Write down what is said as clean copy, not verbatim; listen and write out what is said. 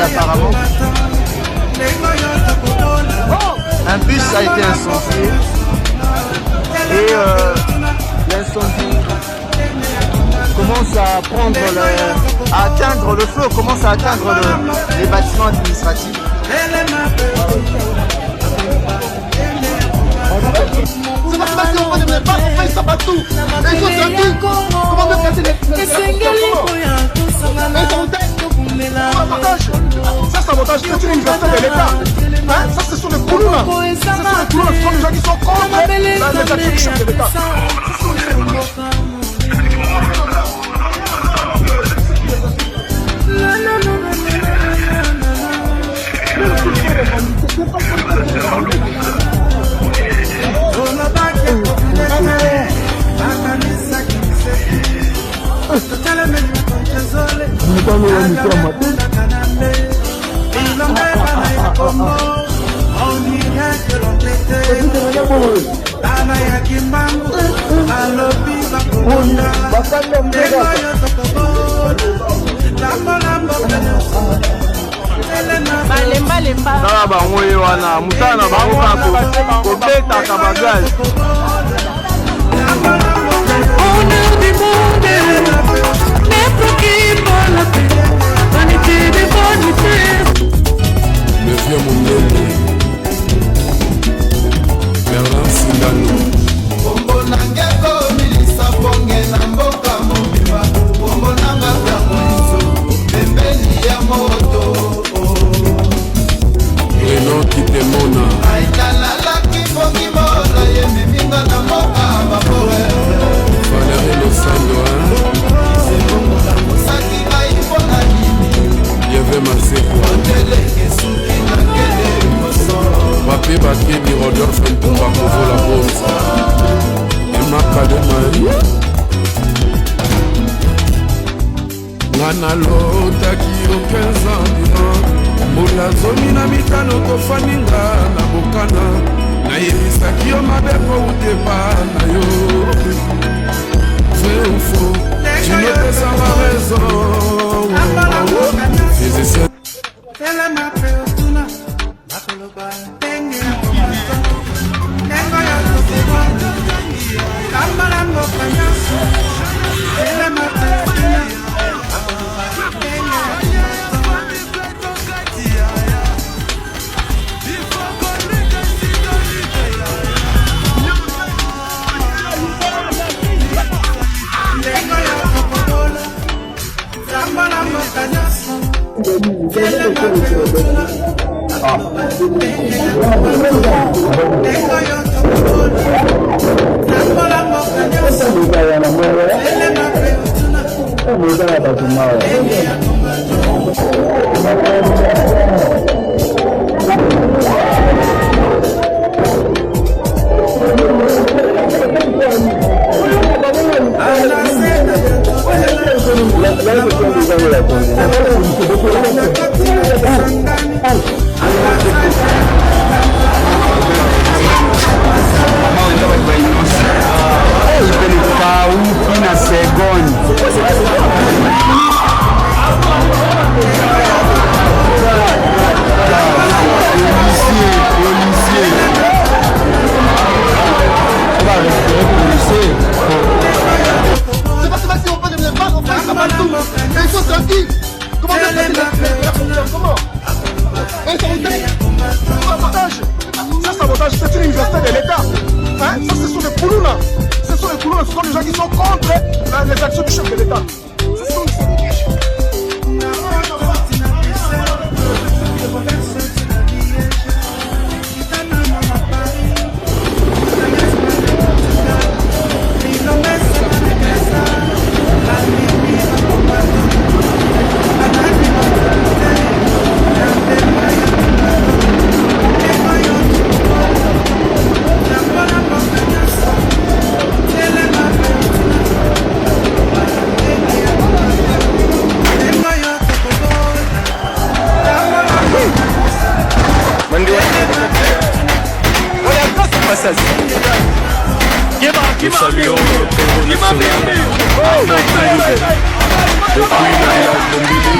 Apparemment, un bus a été incendié et l'incendie commence à prendre à atteindre le feu, commence à atteindre les bâtiments administratifs. Ça, sabotage, c'est une université de l'État. Ça, ce sont les coulous là. Ce sont les coulous là. Ce sont les gens qui sont contre les attributions de l'État. Tala bango ye wana mutana bango kako kobetaka bagage. Honneur du monde, n'importe qui pour la paix, vanité des vanités. Le vieux Mondele, Bernard Sindano. Kombo nangeko milisa bonge na mboka mobimba. Kombo nanga tango iso, pembeni ya moto. Renan Kitemona. Aitalalaki bongi mola ye miminga na mboka mabore. Valérie Losando, Ise bongo na mosaki ngai mpona nini. Yeve Maseko. Ondeleke suki na kele mosoro. Pape Bakini Rodolphe Mtumba Kovola Bonza. Emma Kadema. Ngana lotaki yo 15 ans durant. Mbula zomi na mitano tofaninga na bokana. Nayebisaki yo mabe po utepa na yo. Vrai ou faux, tu ne peux savoir raison. Physicien. C'est une université de l'État. Hein? Ça, ce sont des poulounas. Ce sont des poulounas. Ce sont des gens qui sont contre les actions du chef de l'État. Ce sont Nous saluons notre national depuis le village de Mbili,